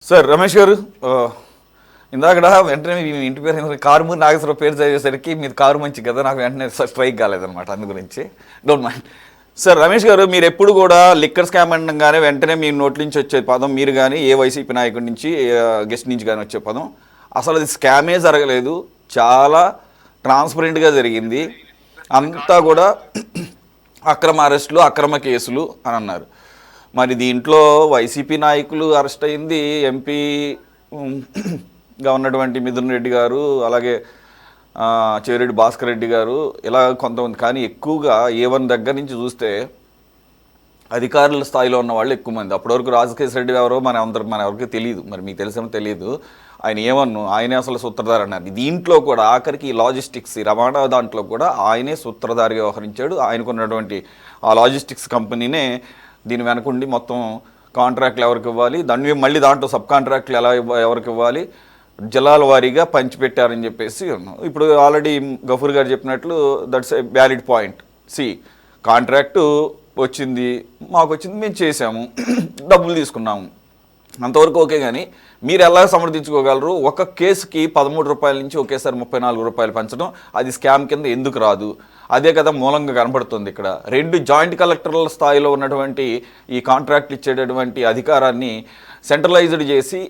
Sir Ramesh గారు ఇందాకడ వెంటనే మీ ఇంటి పేరు కారుమూరి నాగేశ్వరరావు పేరు చదివేసరికి మీది కారు మంచి కదా, నాకు వెంటనే స్ట్రైక్ కాలేదనమాట, అందు గురించి డోంట్ మైండ్. సార్ రమేష్ గారు, మీరు ఎప్పుడు కూడా లిక్కర్ స్కామ్ అనగానే వెంటనే మీ నోటి నుంచి వచ్చే పదం, మీరు కానీ ఏ వైసీపీ నాయకుడి నుంచి గెస్ట్ నుంచి కానీ వచ్చే పదం, అసలు అది స్కామే జరగలేదు, చాలా ట్రాన్స్పరెంట్గా జరిగింది, అంతా కూడా అక్రమ అరెస్టులు అక్రమ కేసులు అని అన్నారు. మరి దీంట్లో వైసీపీ నాయకులు అరెస్ట్ అయింది, ఎంపీగా ఉన్నటువంటి మిథున్ రెడ్డి గారు, అలాగే చెవిరెడ్డి భాస్కర్ రెడ్డి గారు, ఇలా కొంతమంది. కానీ ఎక్కువగా A1 దగ్గర నుంచి చూస్తే అధికారుల స్థాయిలో ఉన్న వాళ్ళు ఎక్కువ మంది. అప్పటివరకు రాజకేశ్ రెడ్డి ఎవరో మన ఎవరికి తెలియదు, మరి మీకు తెలిసేమో తెలియదు. ఆయన ఆయనే అసలు సూత్రధారి అన్నారు. దీంట్లో కూడా ఆఖరికి ఈ లాజిస్టిక్స్, ఈ రవాణా దాంట్లో కూడా ఆయనే సూత్రధారిగా వ్యవహరించాడు. ఆయనకు ఉన్నటువంటి ఆ లాజిస్టిక్స్ కంపెనీనే దీని వెనకుండి మొత్తం కాంట్రాక్ట్లు ఎవరికి ఇవ్వాలి, మళ్ళీ దాంట్లో సబ్ కాంట్రాక్ట్లు ఎవరికి ఇవ్వాలి, జిల్లాల వారీగా పంచిపెట్టారని చెప్పేసి ఇప్పుడు ఆల్రెడీ గఫూర్ గారు చెప్పినట్లు that's a valid point. Contract వచ్చింది, మాకు వచ్చింది, మేము చేసాము, డబ్బులు తీసుకున్నాము, అంతవరకు ఓకే. కానీ మీరు ఎలా సమర్థించుకోగలరు? ఒక కేసుకి 13 రూపాయల నుంచి ఒకేసారి 34 రూపాయలు పెంచడం, అది స్కామ్ కింద ఎందుకు రాదు? అదే కదా మూలంగా కనబడుతుంది ఇక్కడ. 2 జాయింట్ కలెక్టర్ల స్థాయిలో ఉన్నటువంటి ఈ కాంట్రాక్ట్లు ఇచ్చేటటువంటి అధికారాన్ని సెంట్రలైజ్డ్ చేసి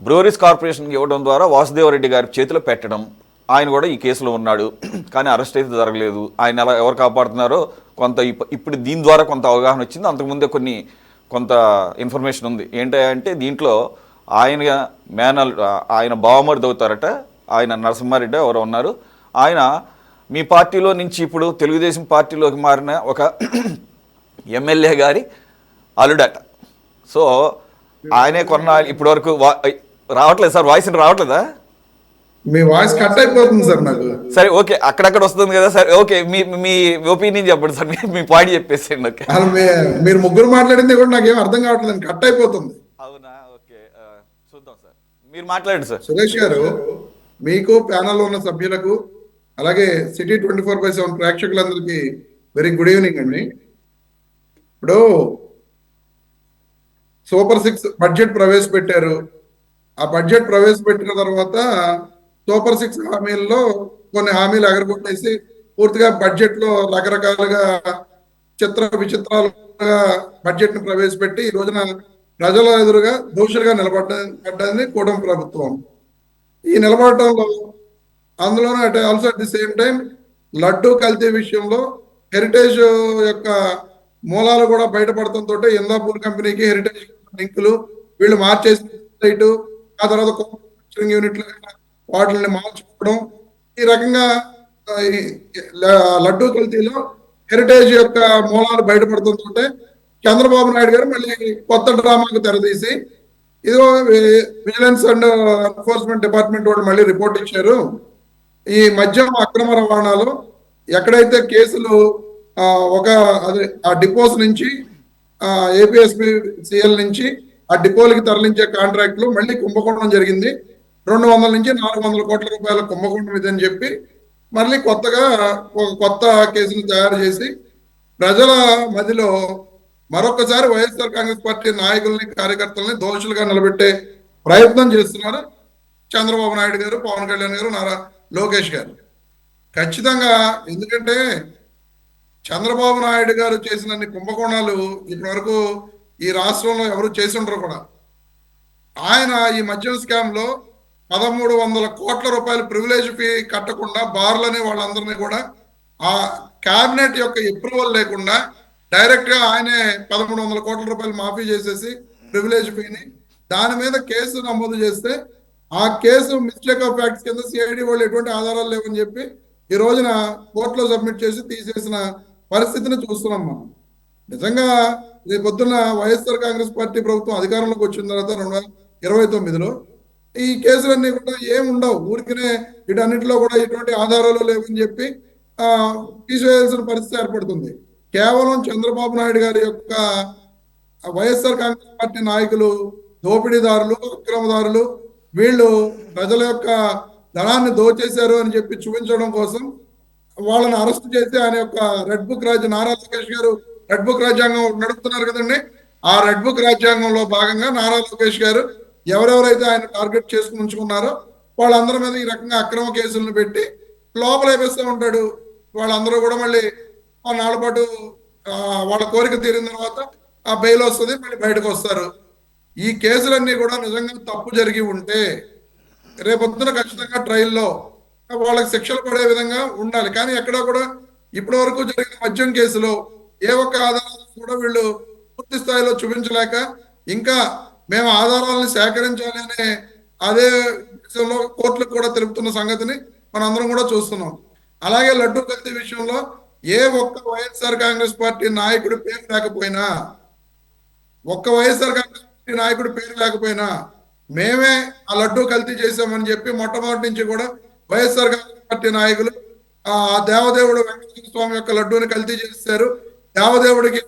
బ్రూవరీస్ కార్పొరేషన్కి ఇవ్వడం ద్వారా వాసుదేవరెడ్డి గారి చేతిలో పెట్టడం. ఆయన కూడా ఈ కేసులో ఉన్నాడు, కానీ అరెస్ట్ అయితే జరగలేదు. ఆయన ఎలా ఎవరు కాపాడుతున్నారో కొంత ఇప్పుడు దీని ద్వారా కొంత అవగాహన వచ్చింది. అంతకుముందే కొంత ఇన్ఫర్మేషన్ ఉంది. ఏంటంటే దీంట్లో ఆయన బావమరిది అవుతారట, ఆయన నరసింహారెడ్డి ఎవరో ఉన్నారు. ఆయన మీ పార్టీలో నుంచి ఇప్పుడు తెలుగుదేశం పార్టీలోకి మారిన ఒక ఎమ్మెల్యే గారి అల్లుడట. సో ఆయనే ఇప్పటి వరకు రావట్లేదు సార్, వాయిస్ రావట్లేదా? మీ వాయిస్ కట్ అయిపోతుంది సార్ నాకు. సరే ఓకే, అక్కడక్కడ వస్తుంది కదా సార్. ఓకే, మీ ఒపీనియన్ చెప్పండి సార్, మీ పాయింట్ చెప్పేసేయండి. ఓకే, మీరు ముగ్గురు మాట్లాడింది కూడా నాకేం అర్థం కావట్లేదు, కట్ అయిపోతుంది. అవునా? ఓకే, చూద్దాం సార్, మీరు మాట్లాడండి సార్. సురేష్ గారు, మీకు ప్యానల్లో ఉన్న సభ్యులకు అలాగే సిటీ 24/7 ప్రేక్షకులందరికీ వెరీ గుడ్ ఈవినింగ్ అండి. ఇప్పుడు సూపర్ 6 బడ్జెట్ ప్రవేశపెట్టారు. ఆ బడ్జెట్ ప్రవేశపెట్టిన తర్వాత సూపర్ 6 హామీల్లో కొన్ని హామీలు ఎగరగొట్టేసి పూర్తిగా బడ్జెట్ లో రకరకాలుగా విచిత్రాలుగా బడ్జెట్ ని ప్రవేశపెట్టి ఈ రోజున ప్రజల ఎదురుగా దోషులుగా నిలబడ్డది కూటమి ప్రభుత్వం. ఈ నిలబడటంలో అందులోనూ also at the same time laddu కల్తీ విషయంలో హెరిటేజ్ యొక్క మూలాలు కూడా బయటపడటంతో ఇందాపూర్ కంపెనీకి హెరిటేజ్ లింకులు వీళ్ళు మార్చేసి ఆ తర్వాత యూనిట్లు వాటిని మార్చుకోవడం, ఈ రకంగా లడ్డూ కల్తీలో హెరిటేజ్ యొక్క మూలాలు బయటపడుతుంటే చంద్రబాబు నాయుడు గారు మళ్ళీ కొత్త డ్రామాకు తెరదీసి ఇదిగో విజిలెన్స్ అండ్ ఎన్ఫోర్స్మెంట్ డిపార్ట్మెంట్ వాళ్ళు మళ్ళీ రిపోర్ట్ ఇచ్చారు. ఈ మద్యం అక్రమ రవాణాలో ఎక్కడైతే కేసులు ఆ డిపోస్ నుంచి APSPCL నుంచి ఆ డిపోలకి తరలించే కాంట్రాక్ట్లు మళ్ళీ కుంభకోణం జరిగింది, 200 నుంచి 400 కోట్ల రూపాయల కుంభకోణం ఇదని చెప్పి మళ్ళీ కొత్తగా ఒక కొత్త కేసును తయారు చేసి ప్రజల మధ్యలో మరొకసారి వైఎస్ఆర్ కాంగ్రెస్ పార్టీ నాయకుల్ని కార్యకర్తల్ని దోషులుగా నిలబెట్టే ప్రయత్నం చేస్తున్నారు చంద్రబాబు నాయుడు గారు, పవన్ కళ్యాణ్ గారు, నారా లోకేష్ గారు. ఖచ్చితంగా, ఎందుకంటే చంద్రబాబు నాయుడు గారు చేసిన కుంభకోణాలు ఇప్పటి వరకు ఈ రాష్ట్రంలో ఎవరు చేసి ఉండరు కూడా. ఆయన ఈ మద్యం స్కామ్ లో 1300 కోట్ల రూపాయలు ప్రివిలేజ్ ఫీ కట్టకుండా బార్లని వాళ్ళందరినీ కూడా ఆ క్యాబినెట్ యొక్క అప్రూవల్ లేకుండా డైరెక్ట్ గా ఆయనే 1300 కోట్ల రూపాయలు మాఫీ చేసేసి ప్రివిలేజ్ ఫీని దాని మీద కేసు నమోదు చేస్తే ఆ కేసు మిస్టేక్ ఆఫ్ ఫ్యాక్ట్స్ కింద సిఐడి వాళ్ళు ఎటువంటి ఆధారాలు లేవని చెప్పి ఈ రోజున కోర్టులో సబ్మిట్ చేసి తీసేసిన పరిస్థితిని చూస్తున్నాం మనం. నిజంగా ఈ పొద్దున్న వైఎస్ఆర్ కాంగ్రెస్ పార్టీ ప్రభుత్వం అధికారంలోకి వచ్చిన తర్వాత 2029లో ఈ కేసులన్నీ కూడా ఏమి ఉండవు, ఊరికనే వీటన్నిటిలో కూడా ఎటువంటి ఆధారాలు లేవని చెప్పి తీసివేయాల్సిన పరిస్థితి ఏర్పడుతుంది. కేవలం చంద్రబాబు నాయుడు గారి యొక్క వైఎస్ఆర్ కాంగ్రెస్ పార్టీ నాయకులు దోపిడీదారులు, అక్రమదారులు, వీళ్ళు ప్రజల యొక్క ధనాన్ని దోచేశారు అని చెప్పి చూపించడం కోసం వాళ్ళని అరెస్ట్ చేసి ఆయన యొక్క రెడ్ బుక్ నారా లోకేష్ గారు రెడ్ బుక్ రాజ్యాంగం నడుపుతున్నారు కదండి. ఆ రెడ్ బుక్ రాజ్యాంగంలో భాగంగా నారా లోకేష్ గారు ఎవరెవరైతే ఆయన టార్గెట్ చేసుకుని ఉంచుకున్నారో వాళ్ళందరి మీద ఈ రకంగా అక్రమ కేసులను పెట్టి లోపల వేపిస్తూ ఉంటాడు. వాళ్ళందరూ కూడా మళ్ళీ ఆ నాళ్ళ పాటు వాళ్ళ కోరిక తీరిన తర్వాత ఆ బెయిల్ వస్తుంది, మళ్ళీ బయటకు వస్తారు. ఈ కేసులన్నీ కూడా నిజంగా తప్పు జరిగి ఉంటే రేపొద్దున ఖచ్చితంగా ట్రయల్లో వాళ్ళకి శిక్షలు పడే విధంగా ఉండాలి. కానీ ఎక్కడా కూడా ఇప్పటి వరకు జరిగిన మద్యం కేసులో ఏ ఒక్క ఆధారాలు కూడా వీళ్ళు పూర్తి స్థాయిలో చూపించలేక ఇంకా మేము ఆధారాలను సేకరించాలి అనే అదే విషయంలో కోర్టులకు కూడా తెలుపుతున్న సంగతిని మనందరం కూడా చూస్తున్నాం. అలాగే లడ్డూ కల్తీ విషయంలో ఏ ఒక్క వైఎస్ఆర్ కాంగ్రెస్ పార్టీ నాయకుడి పేరు లేకపోయినా, ఒక్క వైఎస్ఆర్ కాంగ్రెస్ పార్టీ నాయకుడి పేరు లేకపోయినా మేమే ఆ లడ్డూ కల్తీ చేశామని చెప్పి మొట్టమొదటి నుంచి కూడా వైఎస్ఆర్ కాంగ్రెస్ పార్టీ నాయకులు ఆ దేవదేవుడు వెంకటేశ్వర స్వామి యొక్క లడ్డూని కల్తీ చేశారు, దేవదేవుడికి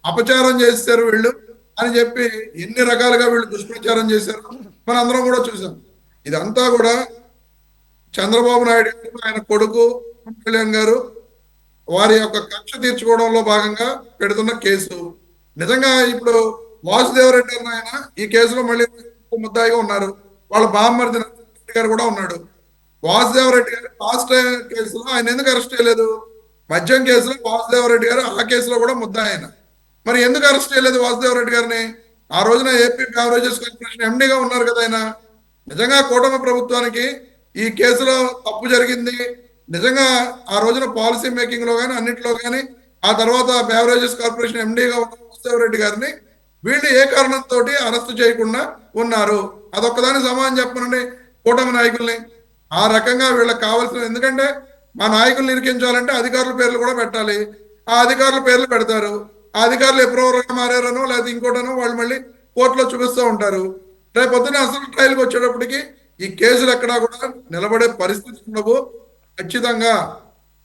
అపచారం చేశారు వీళ్ళు అని చెప్పి ఎన్ని రకాలుగా వీళ్ళు దుష్ప్రచారం చేశారు మన అందరం కూడా చూసాం. ఇదంతా కూడా చంద్రబాబు నాయుడు గారు, ఆయన కొడుకు పవన్ కళ్యాణ్ గారు వారి యొక్క కక్ష తీర్చుకోవడంలో భాగంగా పెడుతున్న కేసు. నిజంగా ఇప్పుడు వాసుదేవరెడ్డి అన్న ఆయన ఈ కేసులో మళ్ళీ ముద్దాయిగా ఉన్నారు. వాళ్ళ బామ్మర్ది రెడ్డి గారు కూడా ఉన్నాడు. వాసుదేవరెడ్డి గారు లాస్ట్ కేసులో ఆయన ఎందుకు అరెస్ట్ చేయలేదు? మద్యం కేసులో వాసుదేవరెడ్డి గారు ఆ కేసులో కూడా ముద్దాయి ఆయన. మరి ఎందుకు అరెస్ట్ చేయలేదు వాసుదేవరెడ్డి గారిని? ఆ రోజున ఏపీ బెవరేజెస్ కార్పొరేషన్ ఎండీగా ఉన్నారు కదా ఆయన. నిజంగా కూటమి ప్రభుత్వానికి ఈ కేసులో తప్పు జరిగింది, నిజంగా ఆ రోజున పాలసీ మేకింగ్ లో కానీ అన్నింటిలో కానీ ఆ తర్వాత బెవరేజెస్ కార్పొరేషన్ ఎండీగా ఉన్న వాసుదేవరెడ్డి గారిని వీళ్ళు ఏ కారణంతో అరెస్ట్ చేయకుండా ఉన్నారు? అదొక్కదానికి సమాధానం చెప్పనండి కూటమి నాయకుల్ని. ఆ రకంగా వీళ్ళకి కావాల్సిన, ఎందుకంటే మా నాయకుల్ని ఇరికించాలంటే అధికారుల పేర్లు కూడా పెట్టాలి. ఆ అధికారుల పేర్లు పెడతారు. ఆ అధికారులు ఎప్పుడో మారారనో లేదా ఇంకోటనో వాళ్ళు మళ్ళీ కోర్టులో చూపిస్తూ ఉంటారు. రేపు పొద్దున అసలు ట్రయల్కి వచ్చేటప్పటికి ఈ కేసులు ఎక్కడా కూడా నిలబడే పరిస్థితి ఉండవు. ఖచ్చితంగా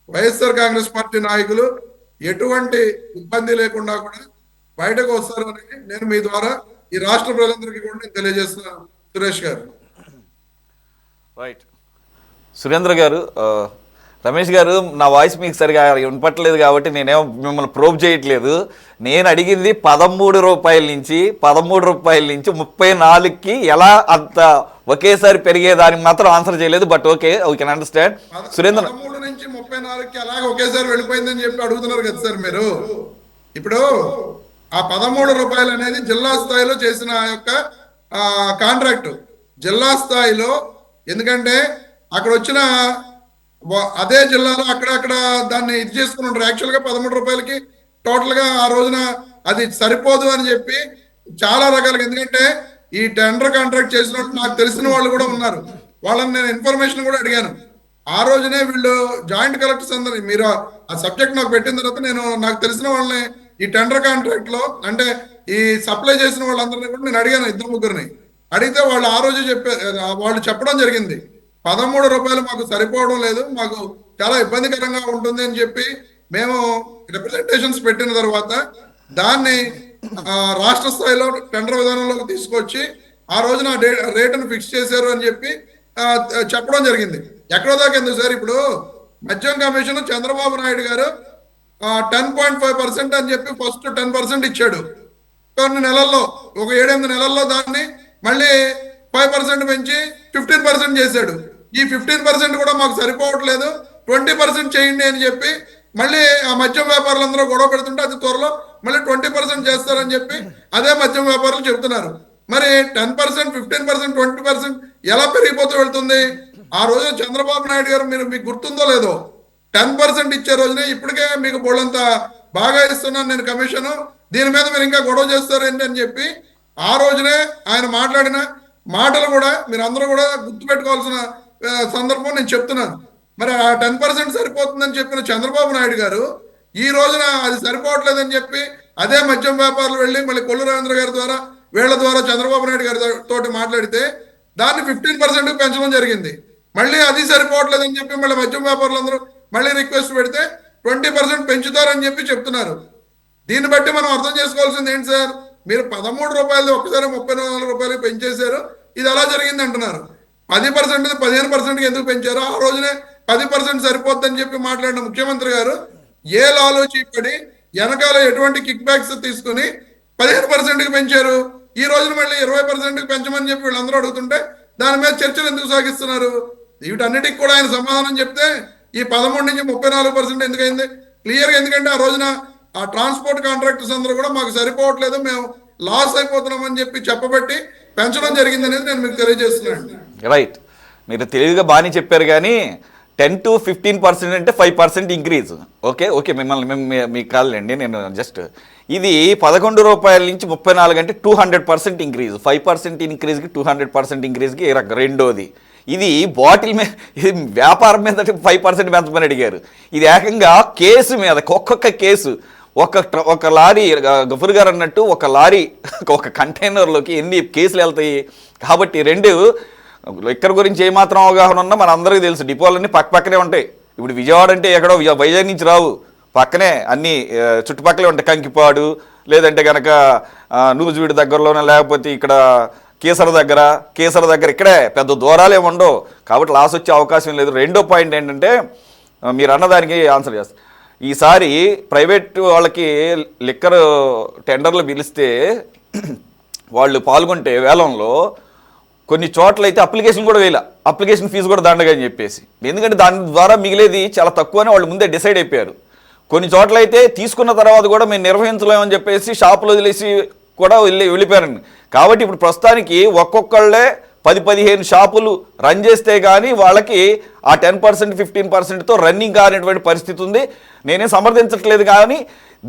వైఎస్ఆర్ కాంగ్రెస్ పార్టీ నాయకులు ఎటువంటి ఇబ్బంది లేకుండా కూడా బయటకు వస్తారు అని నేను మీ ద్వారా ఈ రాష్ట్ర ప్రజలందరికీ కూడా నేను తెలియజేస్తున్నాను. సురేష్ గారు. రైట్. సురేంద్ర గారు, రమేష్ గారు, నా వాయిస్ మీకు సరిగా వినపట్లేదు కాబట్టి నేనేమో మిమ్మల్ని ప్రోబ్ చేయట్లేదు. నేను అడిగింది 13 రూపాయల నుంచి 34కి ఎలా అంత ఒకేసారి పెరిగేదానికి మాత్రం ఆన్సర్ చేయలేదు. But okay, we can understand. Surendra, 13 నుంచి 34కి అలాగే ఒకేసారి వెళ్ళిపోయిందని చెప్పి అడుగుతున్నారు కదా సార్ మీరు. ఇప్పుడు ఆ 13 రూపాయలు అనేది జిల్లా స్థాయిలో చేసిన యొక్క కాంట్రాక్ట్. జిల్లా స్థాయిలో, ఎందుకంటే అక్కడ వచ్చిన అదే జిల్లాలో అక్కడక్కడ దాన్ని ఇది చేసుకుని ఉంటారు. యాక్చువల్గా 13 రూపాయలకి టోటల్గా ఆ రోజున అది సరిపోదు అని చెప్పి చాలా రకాలుగా, ఎందుకంటే ఈ టెండర్ కాంట్రాక్ట్ చేసినట్టు నాకు తెలిసిన వాళ్ళు కూడా ఉన్నారు. వాళ్ళని నేను ఇన్ఫర్మేషన్ కూడా అడిగాను. ఆ రోజునే వీళ్ళు జాయింట్ కలెక్టర్స్ అందరినీ, మీరు ఆ సబ్జెక్ట్ నాకు పెట్టిన తర్వాత నేను నాకు తెలిసిన వాళ్ళని ఈ టెండర్ కాంట్రాక్ట్ లో అంటే ఈ సప్లై చేసిన వాళ్ళందరినీ కూడా నేను అడిగాను, 2-3 అడిగితే వాళ్ళు ఆ రోజు వాళ్ళు చెప్పడం జరిగింది, 13 రూపాయలు మాకు సరిపోవడం లేదు, మాకు చాలా ఇబ్బందికరంగా ఉంటుంది అని చెప్పి మేము రిప్రజెంటేషన్స్ పెట్టిన తర్వాత దాన్ని రాష్ట్ర స్థాయిలో టెండర్ విధానంలోకి తీసుకొచ్చి ఆ రోజున రేటును ఫిక్స్ చేశారు అని చెప్పి చెప్పడం జరిగింది. ఎక్కడో దాకా ఎందుకు సార్, ఇప్పుడు మద్యం కమిషన్ చంద్రబాబు నాయుడు గారు 10.5% అని చెప్పి ఫస్ట్ 10% ఇచ్చాడు. కొన్ని నెలల్లో, ఒక 7-8 నెలల్లో దాన్ని మళ్ళీ 5% పెంచి 15% చేశాడు. ఈ 15% కూడా మాకు సరిపోవట్లేదు, 20% చేయండి అని చెప్పి మళ్ళీ ఆ మద్యం వ్యాపారులందరూ గొడవ పెడుతుంటే అది త్వరలో మళ్ళీ 20% చేస్తారని చెప్పి అదే మద్యం వ్యాపారులు చెబుతున్నారు. మరి 10%, 15%, 20% ఎలా పెరిగిపోతూ వెళ్తుంది? ఆ రోజు చంద్రబాబు నాయుడు గారు, మీకు గుర్తుందో లేదో, 10% ఇచ్చే రోజునే ఇప్పటికే మీకు బోళ్ళంత బాగా ఇస్తున్నాను నేను కమిషన్, దీని మీద మీరు ఇంకా గొడవ చేస్తారేంటి అని చెప్పి ఆ రోజునే ఆయన మాట్లాడిన మాటలు కూడా మీరు అందరూ కూడా గుర్తుపెట్టుకోవాల్సిన సందర్భం నేను చెప్తున్నాను. మరి ఆ 10% సరిపోతుందని చెప్పిన చంద్రబాబు నాయుడు గారు ఈ రోజున అది సరిపోవట్లేదని చెప్పి అదే మద్యం వ్యాపారులు వెళ్ళి మళ్ళీ కొల్లు రవీంద్ర గారి ద్వారా వీళ్ళ ద్వారా చంద్రబాబు నాయుడు గారి తోటి మాట్లాడితే దాన్ని 15% పెంచడం జరిగింది. మళ్ళీ అది సరిపోవట్లేదని చెప్పి మళ్ళీ మద్యం వ్యాపారులందరూ మళ్ళీ రిక్వెస్ట్ పెడితే 20% పెంచుతారని చెప్పి చెప్తున్నారు. దీన్ని బట్టి మనం అర్థం చేసుకోవాల్సింది ఏంటి సార్, మీరు 13 రూపాయలు ఒక్కసారి 34 రూపాయలకి పెంచేశారు, ఇది ఎలా జరిగింది అంటున్నారు. 10% 15%కి ఎందుకు పెంచారు? ఆ రోజునే 10% సరిపోద్దని చెప్పి మాట్లాడిన ముఖ్యమంత్రి గారు ఏ లాలో చీపడి వెనకాల ఎటువంటి కిక్ బ్యాక్స్ తీసుకుని 15%కి పెంచారు? ఈ రోజున మళ్ళీ 20% పెంచమని చెప్పి వీళ్ళందరూ అడుగుతుంటే దాని మీద చర్చలు ఎందుకు సాగిస్తున్నారు? వీటన్నిటికి కూడా ఆయన సమాధానం చెప్తే ఈ 13 నుంచి 34% ఎందుకైంది క్లియర్గా. ఎందుకంటే ఆ రోజున ఆ ట్రాన్స్పోర్ట్ కాంట్రాక్టర్స్ అందరూ కూడా మాకు సరిపోవట్లేదు, మేము లాస్ అయిపోతున్నామని చెప్పి చెప్పబట్టి పెంచడం జరిగింది అనేది నేను మీకు తెలియజేస్తున్నాను. రైట్, మీరు తెలివిగా బాగానే చెప్పారు కానీ 10 to 15% అంటే 5% ఇంక్రీజ్. ఓకే ఓకే, మిమ్మల్ని మీకు కాదులేండి, నేను జస్ట్ ఇది 11 రూపాయల నుంచి 34 అంటే 200% ఇంక్రీజ్. 5% ఇంక్రీజ్కి 200% ఇంక్రీజ్కి రెండోది. ఇది బాటిల్ మీద, ఇది వ్యాపారం మీద 5% పెంచమని అడిగారు. ఇది ఏకంగా కేసు మీద ఒక్కొక్క కేసు ఒక లారీ, గఫూర్ గారు అన్నట్టు ఒక లారీ ఒక కంటైనర్లోకి ఎన్ని కేసులు వెళ్తాయి. కాబట్టి రెండు లిక్కర్ గురించి ఏమాత్రం అవగాహన ఉన్నా మన అందరికీ తెలుసు, డిపోలన్నీ పక్కనే ఉంటాయి. ఇప్పుడు విజయవాడ అంటే ఎక్కడో వైజాగ్ నుంచి రావు, పక్కనే అన్నీ చుట్టుపక్కలే ఉంటాయి. కంకిపాడు లేదంటే కనుక నూజివీడు దగ్గరలోనే, లేకపోతే ఇక్కడ కేసర దగ్గర ఇక్కడే పెద్ద దూరాలు ఏమి ఉండవు. కాబట్టి లాస్ వచ్చే అవకాశం లేదు. రెండో పాయింట్ ఏంటంటే మీరు అన్నదానికి ఆన్సర్ చేస్తారు. ఈసారి ప్రైవేట్ వాళ్ళకి లిక్కర్ టెండర్లు పిలిస్తే వాళ్ళు పాల్గొంటే వేలంలో కొన్ని చోట్ల అయితే అప్లికేషన్ కూడా వేయాల, అప్లికేషన్ ఫీజు కూడా దండగా అని చెప్పేసి. ఎందుకంటే దాని ద్వారా మిగిలేది చాలా తక్కువని వాళ్ళు ముందే డిసైడ్ అయిపోయారు. కొన్ని చోట్ల అయితే తీసుకున్న తర్వాత కూడా మేము నిర్వహించలేమని చెప్పేసి షాపులు వదిలేసి కూడా వెళ్ళిపోయారండి. కాబట్టి ఇప్పుడు ప్రస్తుతానికి ఒక్కొక్కళ్ళే 10-15 షాపులు రన్ చేస్తే కానీ వాళ్ళకి ఆ 10% 15%తో రన్నింగ్ కానిటువంటి పరిస్థితి ఉంది. నేనేం సమర్థించట్లేదు, కానీ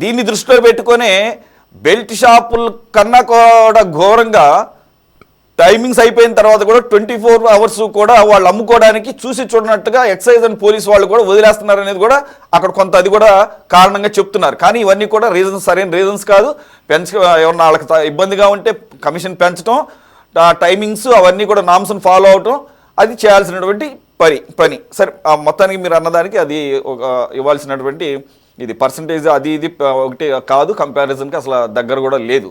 దీన్ని దృష్టిలో పెట్టుకొని బెల్ట్ షాపుల కన్నా కూడా ఘోరంగా టైమింగ్స్ అయిపోయిన తర్వాత కూడా 24 అవర్స్ కూడా వాళ్ళు అమ్ముకోవడానికి చూసి చూడనట్టుగా ఎక్సైజ్ అండ్ పోలీస్ వాళ్ళు కూడా వదిలేస్తున్నారు అనేది కూడా అక్కడ కొంత అది కూడా కారణంగా చెప్తున్నారు. కానీ ఇవన్నీ కూడా రీజన్స్, సరైన రీజన్స్ కాదు. ఏమన్నా వాళ్ళకి ఇబ్బందిగా ఉంటే కమిషన్ పెంచడం, టైమింగ్స్ అవన్నీ కూడా నామ్స్ని ఫాలో అవటం, అది చేయాల్సినటువంటి పని. సరే, మొత్తానికి మీరు అన్నదానికి అది ఒక ఇవ్వాల్సినటువంటి ఇది పర్సంటేజ్ అది ఇది ఒకటి కాదు, కంపారిజన్కి అసలు దగ్గర కూడా లేదు.